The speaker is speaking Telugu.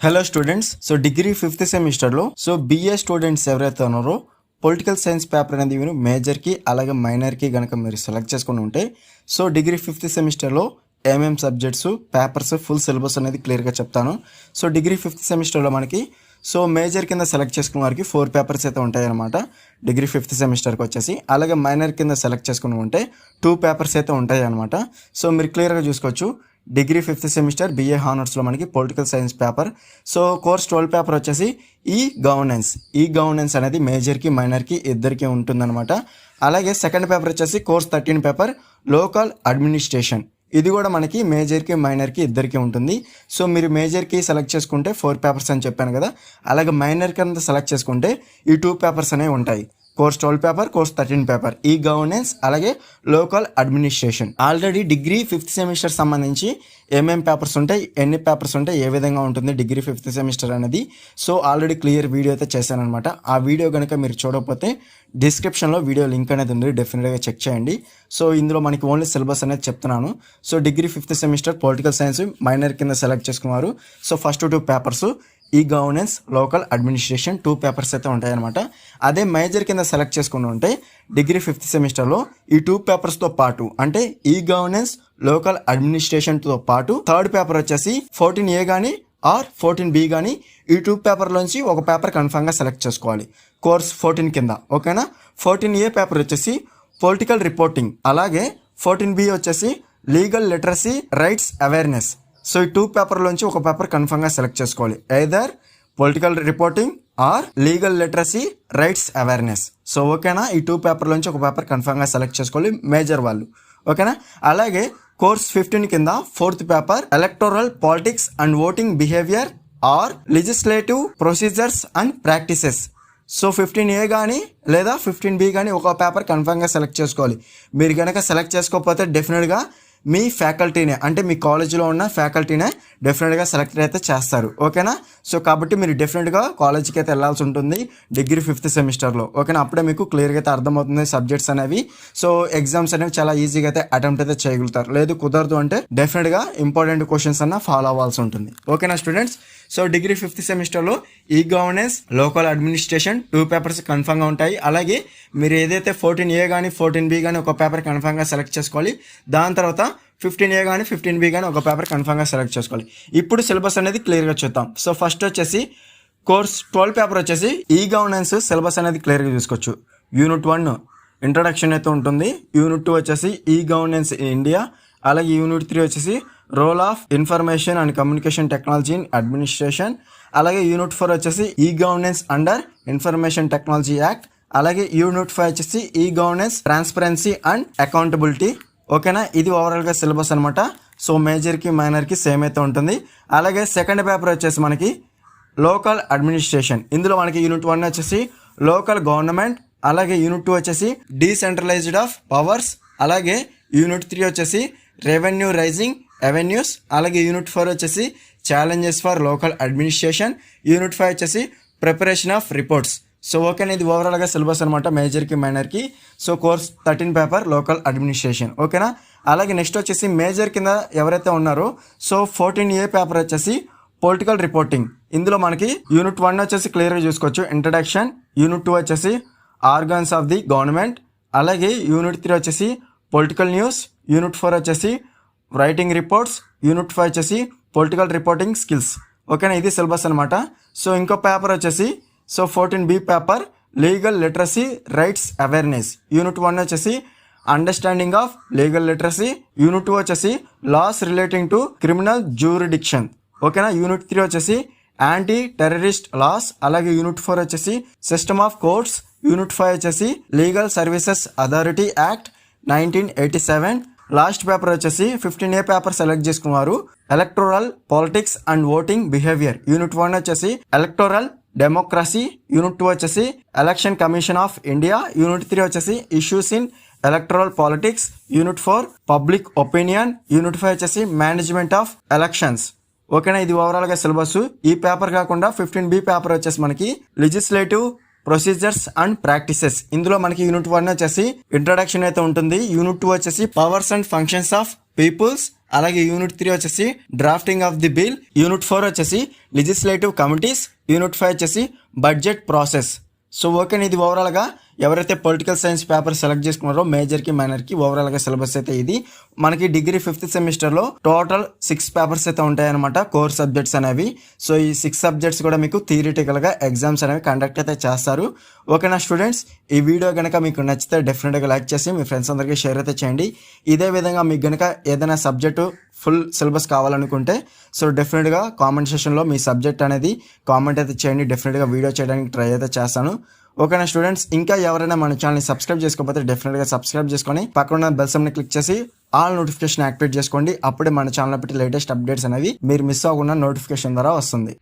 Hello students. So degree 5th సెమిస్టర్లో బిఏ స్టూడెంట్స్ ఎవరైతే ఉన్నారో పొలిటికల్ సైన్స్ పేపర్ అనేది మీరు మేజర్కి అలాగే మైనర్కి కనుక మీరు సెలెక్ట్ చేసుకుని ఉంటే డిగ్రీ 5th సెమిస్టర్లో ఏమేం సబ్జెక్ట్స్ పేపర్స్ ఫుల్ సిలబస్ అనేది క్లియర్గా చెప్తాను. డిగ్రీ 5th సెమిస్టర్లో మనకి మేజర్ కింద సెలెక్ట్ చేసుకున్న వారికి 4 పేపర్స్ అయితే ఉంటాయన్నమాట డిగ్రీ 5th సెమిస్టర్కి వచ్చేసి. అలాగే మైనర్ కింద సెలెక్ట్ చేసుకుని ఉంటే 2 పేపర్స్ అయితే ఉంటాయి అనమాట. మీరు క్లియర్గా చూసుకోవచ్చు. డిగ్రీ 5th సెమిస్టర్ బిఏ హానర్స్లో మనకి political science paper. Course 12 paper వచ్చేసి ఈ గవర్నెన్స్ అనేది మేజర్కి మైనర్కి ఇద్దరికి ఉంటుందన్నమాట. అలాగే సెకండ్ పేపర్ వచ్చేసి కోర్స్ 13 పేపర్ లోకల్ అడ్మినిస్ట్రేషన్. ఇది కూడా మనకి మేజర్కి మైనర్కి ఇద్దరికి ఉంటుంది. మీరు మేజర్కి సెలెక్ట్ చేసుకుంటే 4 పేపర్స్ అని చెప్పాను కదా, అలాగే మైనర్కి అంతా సెలెక్ట్ చేసుకుంటే ఈ 2 పేపర్స్ అనేవి ఉంటాయి. Course 12 paper, course 13 paper, e governance అలాగే local administration. Already degree 5th semester సంబంధించి ఏమేం పేపర్స్ ఉంటాయి, ఎన్ని పేపర్స్ ఉంటాయి, ఏ విధంగా ఉంటుంది డిగ్రీ 5th సెమిస్టర్ అనేది ఆల్రెడీ క్లియర్ వీడియో అయితే చేశాను అనమాట. ఆ వీడియో కనుక మీరు చూడకపోతే డిస్క్రిప్షన్లో వీడియో లింక్ అనేది ఉంది, డెఫినెట్గా చెక్ చేయండి. ఇందులో మనకి ఓన్లీ సిలబస్ అనేది చెప్తున్నాను. Degree 5th semester political science minor కింద సెలెక్ట్ చేసుకున్నారు. ఫస్ట్ 2 పేపర్స్ ఈ గవర్నెన్స్ లోకల్ అడ్మినిస్ట్రేషన్ 2 పేపర్స్ అయితే ఉంటాయన్నమాట. అదే మేజర్ కింద సెలెక్ట్ చేసుకుని ఉంటే డిగ్రీ 5th సెమిస్టర్లో ఈ 2 పేపర్స్తో పాటు అంటే ఈ గవర్నెన్స్ లోకల్ అడ్మినిస్ట్రేషన్తో పాటు థర్డ్ పేపర్ వచ్చేసి 14A కానీ ఆర్ 14B కానీ ఈ 2 పేపర్లోంచి ఒక పేపర్ కన్ఫామ్గా సెలెక్ట్ చేసుకోవాలి కోర్స్ 14 కింద. ఓకేనా. 14A పేపర్ వచ్చేసి పొలిటికల్ రిపోర్టింగ్, అలాగే 14B వచ్చేసి లీగల్ లిటరసీ రైట్స్ అవేర్నెస్. ఈ 2 పేపర్లోంచి ఒక పేపర్ కన్ఫర్మ్గా సెలెక్ట్ చేసుకోవాలి, either political reporting or legal literacy rights awareness. ఓకేనా. ఈ 2 పేపర్లోంచి ఒక పేపర్ కన్ఫర్మ్గా సెలెక్ట్ చేసుకోవాలి మేజర్ వాళ్ళు. ఓకేనా. అలాగే కోర్స్ 15 కింద 4th paper electoral politics and voting behaviour or legislative procedures and practices. 15A కానీ లేదా 15B కానీ ఒక పేపర్ కన్ఫర్మ్గా సెలెక్ట్ చేసుకోవాలి. మీరు కనుక సెలెక్ట్ చేసుకోకపోతే డెఫినెట్గా మీ ఫ్యాకల్టీనే అంటే మీ కాలేజీలో ఉన్న ఫ్యాకల్టీనే డెఫినెట్గా సెలెక్ట్ అయితే చేస్తారు. ఓకేనా. కాబట్టి మీరు డెఫినెట్గా కాలేజీకి అయితే వెళ్ళాల్సి ఉంటుంది డిగ్రీ 5th సెమిస్టర్లో. ఓకేనా. అప్పుడే మీకు క్లియర్గా అయితే అర్థమవుతుంది సబ్జెక్ట్స్ అనేవి. ఎగ్జామ్స్ అనేవి చాలా ఈజీగా అయితే అటెంప్ట్ అయితే చేయగలుగుతారు. లేదు కుదరదు అంటే డెఫినెట్గా ఇంపార్టెంట్ క్వశ్చన్స్ అన్న ఫాలో అవ్వాల్సి ఉంటుంది. ఓకేనా స్టూడెంట్స్. డిగ్రీ 5th సెమిస్టర్లో ఈ గవర్నెన్స్ లోకల్ అడ్మినిస్ట్రేషన్ 2 పేపర్స్ కన్ఫర్మ్గా ఉంటాయి. అలాగే మీరు ఏదైతే 14A కానీ 14B కానీ ఒక పేపర్ కన్ఫర్మ్గా సెలెక్ట్ చేసుకోవాలి. దాని తర్వాత 15A కానీ 15B కానీ ఒక పేపర్ కన్ఫర్మ్గా సెలెక్ట్ చేసుకోవాలి. ఇప్పుడు సిలబస్ అనేది క్లియర్గా చూద్దాం. ఫస్ట్ వచ్చేసి కోర్స్ 12 పేపర్ వచ్చేసి ఈ గవర్నెన్స్ సిలబస్ అనేది క్లియర్గా చూసుకోవచ్చు. యూనిట్ 1 ఇంట్రడక్షన్ అయితే ఉంటుంది. యూనిట్ 2 వచ్చేసి ఈ గవర్నెన్స్ ఇన్ ఇండియా. అలాగే యూనిట్ 3 వచ్చేసి role of information and communication technology in administration. అలాగే యూనిట్ 4 వచ్చేసి e governance under information technology act. అలాగే యూనిట్ 5 వచ్చేసి e governance transparency and accountability. ఓకేనా. ఇది ఓవరాల్గా సిలబస్ అనమాట. మేజర్కి మైనర్కి సేమ్ అయితే ఉంటుంది. అలాగే సెకండ్ పేపర్ వచ్చేసి మనకి లోకల్ అడ్మినిస్ట్రేషన్. ఇందులో మనకి యూనిట్ 1 వచ్చేసి లోకల్ గవర్నమెంట్. అలాగే యూనిట్ 2 వచ్చేసి డీసెంట్రలైజ్డ్ ఆఫ్ పవర్స్. అలాగే యూనిట్ 3 వచ్చేసి రెవెన్యూ రైజింగ్ అవెన్యూస్. అలాగే యూనిట్ 4 వచ్చేసి challenges for local administration. Unit 5 వచ్చేసి ప్రిపరేషన్ ఆఫ్ రిపోర్ట్స్. ఓకేనా. ఇది ఓవరాల్గా సిలబస్ అనమాట మేజర్కి మైనర్కి. Course 13 paper local administration. ఓకేనా. అలాగే నెక్స్ట్ వచ్చేసి మేజర్ కింద ఎవరైతే ఉన్నారో 14A పేపర్ వచ్చేసి పొలిటికల్ రిపోర్టింగ్. ఇందులో మనకి యూనిట్ 1 వచ్చేసి క్లియర్గా చూసుకోవచ్చు ఇంట్రడక్షన్. యూనిట్ 2 వచ్చేసి ఆర్గన్స్ ఆఫ్ ది గవర్నమెంట్. అలాగే యూనిట్ 3 వచ్చేసి పొలిటికల్ న్యూస్. యూనిట్ 4 వచ్చేసి రైటింగ్ రిపోర్ట్స్. యూనిట్ 5 వచ్చేసి పొలిటికల్ రిపోర్టింగ్ స్కిల్స్. ఓకేనా. ఇది సిలబస్ అనమాట. ఇంకో పేపర్ వచ్చేసి 14B paper legal literacy rights awareness. Unit 1 వచ్చేసి understanding of legal literacy. Unit 2 వచ్చేసి laws relating to criminal jurisdiction. ఓకేనా. యూనిట్ 3 వచ్చేసి యాంటీ టెర్రరిస్ట్ లాస్. అలాగే యూనిట్ 4 వచ్చేసి సిస్టమ్ ఆఫ్ కోర్ట్స్. యూనిట్ 5 వచ్చేసి legal services authority act 1987. Last paper వచ్చేసి 15A పేపర్ సెలెక్ట్ చేసుకున్నారు electoral politics and voting behaviour. Unit 1 వచ్చేసి ఎలక్టోరల్ డెమోక్రసీ. యూనిట్ 2 వచ్చేసి election commission of India. Unit 3 వచ్చేసి issues in electoral politics. Unit 4 public opinion. Unit 5 వచ్చేసి మేనేజ్మెంట్ ఆఫ్ ఎలక్షన్స్. ఓకేనా. ఇది ఓవరాల్గా సిలబస్. ఈ పేపర్ కాకుండా 15B పేపర్ వచ్చేసి మనకి లెజిస్లేటివ్ ప్రొసీజర్స్ అండ్ ప్రాక్టీసెస్. ఇందులో మనకి యూనిట్ 1 వచ్చేసి ఇంట్రడక్షన్ అయితే ఉంటుంది. యూనిట్ 2 వచ్చేసి powers and functions of peoples, అలాగే యూనిట్ 3 వచ్చేసి drafting of the bill, unit 4 వచ్చేసి లెజిస్లేటివ్ కమిటీస్, యూనిట్ 5 వచ్చేసి బడ్జెట్ ప్రాసెస్. సో ఓకే, ఇది ఓవరాల్గా ఎవరైతే పొలిటికల్ సైన్స్ పేపర్ సెలెక్ట్ చేసుకున్నారో మేజర్కి మైనర్కి ఓవరాల్గా సిలబస్ అయితే ఇది. మనకి డిగ్రీ 5th సెమిస్టర్లో టోటల్ 6 పేపర్స్ అయితే ఉంటాయన్నమాట, కోర్ సబ్జెక్ట్స్ అనేవి. సో ఈ 6 సబ్జెక్ట్స్ కూడా మీకు థియరిటికల్గా ఎగ్జామ్స్ అనేవి కండక్ట్ అయితే చేస్తారు. ఓకేనా స్టూడెంట్స్, ఈ వీడియో కనుక మీకు నచ్చితే డెఫినెట్గా లైక్ చేసి మీ ఫ్రెండ్స్ అందరికీ షేర్ అయితే చేయండి. ఇదే విధంగా మీకు కనుక ఏదైనా సబ్జెక్టు ఫుల్ సిలబస్ కావాలనుకుంటే సో డెఫినెట్గా కామెంట్ సెక్షన్లో మీ సబ్జెక్ట్ అనేది కామెంట్ అయితే చేయండి. డెఫినెట్గా వీడియో చేయడానికి ట్రై అయితే చేస్తాను. ఓకేనా స్టూడెంట్స్, ఇంకా ఎవరైనా మన ఛానల్ని సబ్స్క్రైబ్ చేసుకోకపోతే డెఫినెట్గా సబ్స్క్రైబ్ చేసుకొని పక్కన బెల్ సింబల్ని క్లిక్ చేసి ఆల్ నోటిఫికేషన్ యాక్టివేట్ చేసుకోండి. అప్పుడే మన ఛానల్ పెట్టి లేటెస్ట్ అప్డేట్స్ అనేవి మీరు మిస్ అవ్వకుండా నోటిఫికేషన్ ద్వారా వస్తుంది.